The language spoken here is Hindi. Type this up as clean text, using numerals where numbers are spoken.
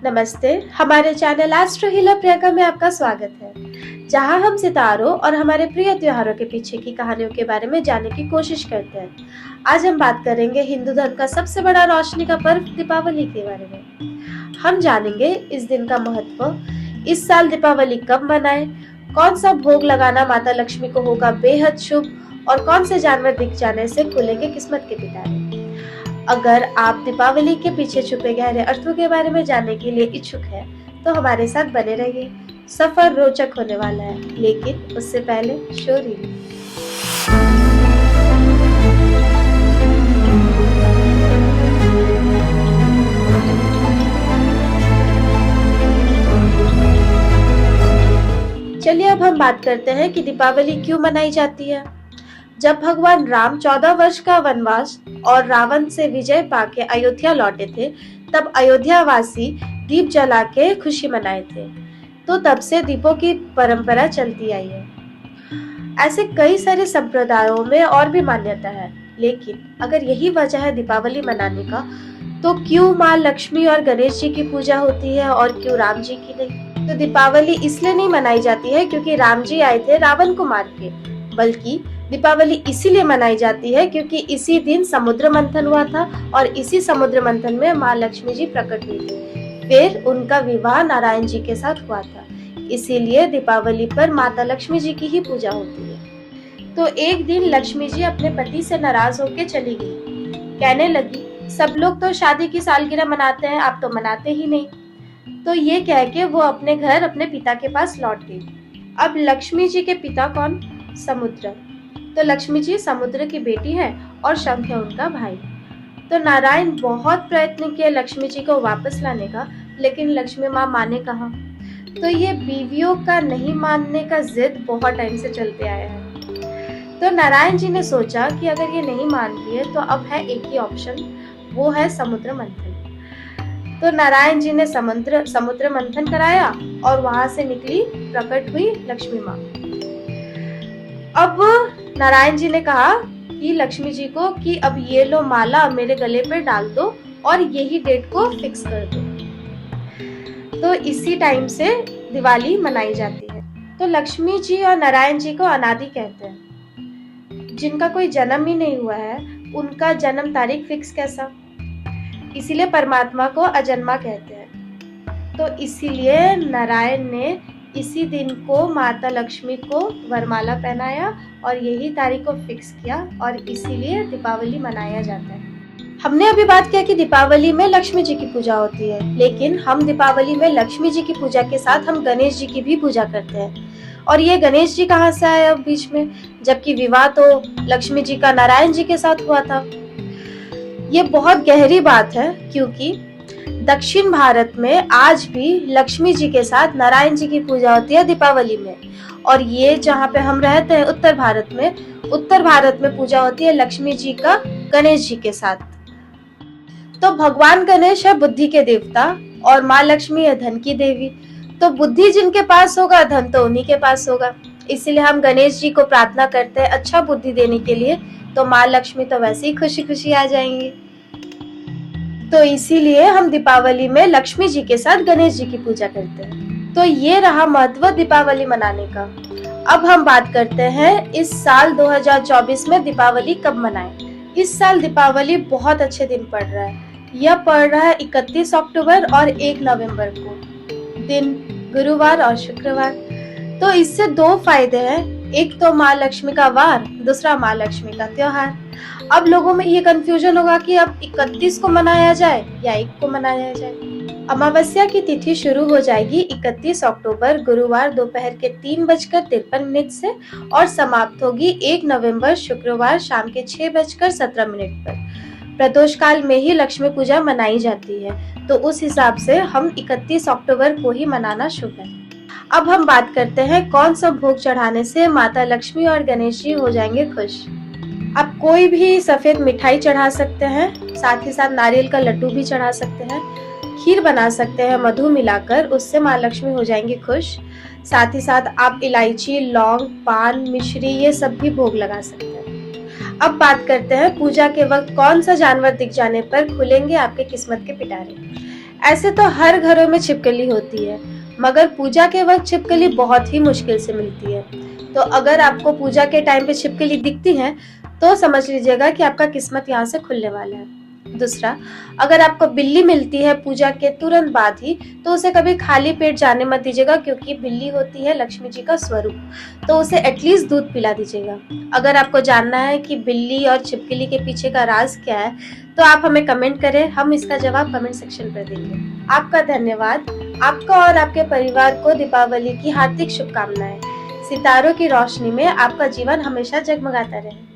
नमस्ते, हमारे चैनल एस्ट्रो हीलर प्रियंका में आपका स्वागत है, जहां हम सितारों और हमारे प्रिय त्योहारों के पीछे की कहानियों के बारे में जानने की कोशिश करते हैं। आज हम बात करेंगे हिंदू धर्म का सबसे बड़ा रोशनी का पर्व दीपावली के बारे में। हम जानेंगे इस दिन का महत्व, इस साल दीपावली कब मनाएं, कौन सा भोग लगाना माता लक्ष्मी को होगा बेहद शुभ और कौन से जानवर दिख जाने से खुलेंगे किस्मत के पिटारे। अगर आप दीपावली के पीछे छुपे गहरे अर्थों के बारे में जानने के लिए इच्छुक हैं, तो हमारे साथ बने रहिए। सफर रोचक होने वाला है, लेकिन उससे पहले शोरी। चलिए अब हम बात करते हैं कि दीपावली क्यों मनाई जाती है। जब भगवान राम 14 वर्ष का वनवास और रावण से विजय पाके अयोध्या लौटे थे, तब अयोध्या वासी दीप जला के खुशी मनाए थे। तो तब से दीपों की परंपरा चलती आई है। ऐसे कई सारे संप्रदायों में और भी मान्यता है, लेकिन अगर यही वजह है दीपावली मनाने का, तो क्यों माँ लक्ष्मी और गणेश जी की पूजा होती है और क्यों राम जी की नहीं? तो दीपावली इसलिए नहीं मनाई जाती है क्योंकि राम जी आए थे रावण को मार के, बल्कि दीपावली इसीलिए मनाई जाती है क्योंकि इसी दिन समुद्र मंथन हुआ था और इसी समुद्र मंथन में माँ लक्ष्मी जी प्रकट हुई थी। फिर उनका विवाह नारायण जी के साथ हुआ था, इसीलिए दीपावली पर माता लक्ष्मी जी की ही पूजा होती है। तो एक दिन लक्ष्मी जी अपने पति से नाराज होकर चली गई। कहने लगी, सब लोग तो शादी की सालगिरह मनाते हैं, आप तो मनाते ही नहीं। तो ये कह के वो अपने घर अपने पिता के पास लौट गई। अब लक्ष्मी जी के पिता कौन? समुद्र। तो लक्ष्मी जी समुद्र की बेटी है और शंख है उनका भाई। तो नारायण बहुत प्रयत्न किए लक्ष्मी जी को वापस लाने का, लेकिन लक्ष्मी माँ माने कहाँ। तो ये बीवियों का नहीं मानने का जिद बहुत टाइम से चलते आया है। तो नारायण जी ने सोचा कि अगर ये नहीं मान रही है तो अब है एक ही ऑप्शन, वो है समुद्र मंथन। तो नारायण जी ने समुद्र मंथन कराया और वहां से निकली प्रकट हुई लक्ष्मी माँ। अब नारायण जी ने कहा कि लक्ष्मी जी को कि अब ये लो माला मेरे गले पे डाल दो और यही डेट को फिक्स कर दो। तो इसी टाइम से दिवाली मनाई जाती है। तो लक्ष्मी जी और नारायण जी को अनादि कहते हैं। जिनका कोई जन्म ही नहीं हुआ है, उनका जन्म तारीख फिक्स कैसा? इसीलिए परमात्मा को अजन्मा कहते हैं। तो इसीलिए नारायण ने इसी दिन को माता लक्ष्मी को वरमाला पहनाया और यही तारीख को फिक्स किया और इसीलिए दीपावली मनाया जाता है। हमने अभी बात किया कि दीपावली में लक्ष्मी जी की पूजा होती है, लेकिन हम दीपावली में लक्ष्मी जी की पूजा के साथ हम गणेश जी की भी पूजा करते हैं। और ये गणेश जी कहाँ से आए अब बीच में, जबकि विवाह तो लक्ष्मी जी का नारायण जी के साथ हुआ था। ये बहुत गहरी बात है, क्योंकि दक्षिण भारत में आज भी लक्ष्मी जी के साथ नारायण जी की पूजा होती है दीपावली में। और ये जहाँ पे हम रहते हैं उत्तर भारत में पूजा होती है लक्ष्मी जी का गणेश जी के साथ। तो भगवान गणेश है बुद्धि के देवता और माँ लक्ष्मी है धन की देवी। तो बुद्धि जिनके पास होगा, धन तो उन्हीं के पास होगा। इसलिए हम गणेश जी को प्रार्थना करते हैं अच्छा बुद्धि देने के लिए, तो माँ लक्ष्मी तो वैसे ही खुशी खुशी आ जाएंगी। तो इसीलिए हम दीपावली में लक्ष्मी जी के साथ गणेश जी की पूजा करते हैं। तो ये रहा महत्व दीपावली मनाने का। अब हम बात करते हैं इस साल 2024 में दीपावली कब मनाएं। इस साल दीपावली बहुत अच्छे दिन पड़ रहा है। यह पड़ रहा है 31 अक्टूबर और 1 नवंबर को, दिन गुरुवार और शुक्रवार। तो इससे दो फायदे हैं, एक तो माँ लक्ष्मी का वार, दूसरा माँ लक्ष्मी का त्योहार। अब लोगों में ये कंफ्यूजन होगा कि अब 31 को मनाया जाए या 1 को मनाया जाए। अमावस्या की तिथि शुरू हो जाएगी 31 अक्टूबर गुरुवार दोपहर के 3:53 से और समाप्त होगी 1 नवंबर शुक्रवार शाम के 6:17 पर। प्रदोष काल में ही लक्ष्मी पूजा मनाई जाती है, तो उस हिसाब से हम 31 अक्टूबर को ही मनाना शुभ है। अब हम बात करते हैं कौन सा भोग चढ़ाने से माता लक्ष्मी और गणेश जी हो जाएंगे खुश। आप कोई भी सफेद मिठाई चढ़ा सकते हैं, साथ ही साथ नारियल का लड्डू भी चढ़ा सकते हैं, खीर बना सकते हैं मधु मिलाकर, उससे माँ लक्ष्मी हो जाएंगी खुश। साथ ही साथ आप इलायची, लौंग, पान, मिश्री ये सब भी भोग लगा सकते हैं। अब बात करते हैं पूजा के वक्त कौन सा जानवर दिख जाने पर खुलेंगे आपके किस्मत के पिटारे। ऐसे तो हर घरों में छिपकली होती है, मगर पूजा के वक्त छिपकली बहुत ही मुश्किल से मिलती है। तो अगर आपको पूजा के टाइम पे छिपकली दिखती है, तो समझ लीजिएगा कि आपका किस्मत यहाँ से खुलने वाला है। दूसरा, अगर आपको बिल्ली मिलती है पूजा के तुरंत बाद ही, तो उसे कभी खाली पेट जाने मत दीजिएगा, क्योंकि बिल्ली होती है लक्ष्मी जी का स्वरूप, तो उसे एटलीस्ट दूध पिला दीजिएगा। अगर आपको जानना है कि बिल्ली और छिपकली के पीछे का राज क्या है, तो आप हमें कमेंट करें, हम इसका जवाब कमेंट सेक्शन पर देंगे। आपका धन्यवाद। आपका और आपके परिवार को दीपावली की हार्दिक शुभकामनाएं। सितारों की रोशनी में आपका जीवन हमेशा जगमगाता रहे।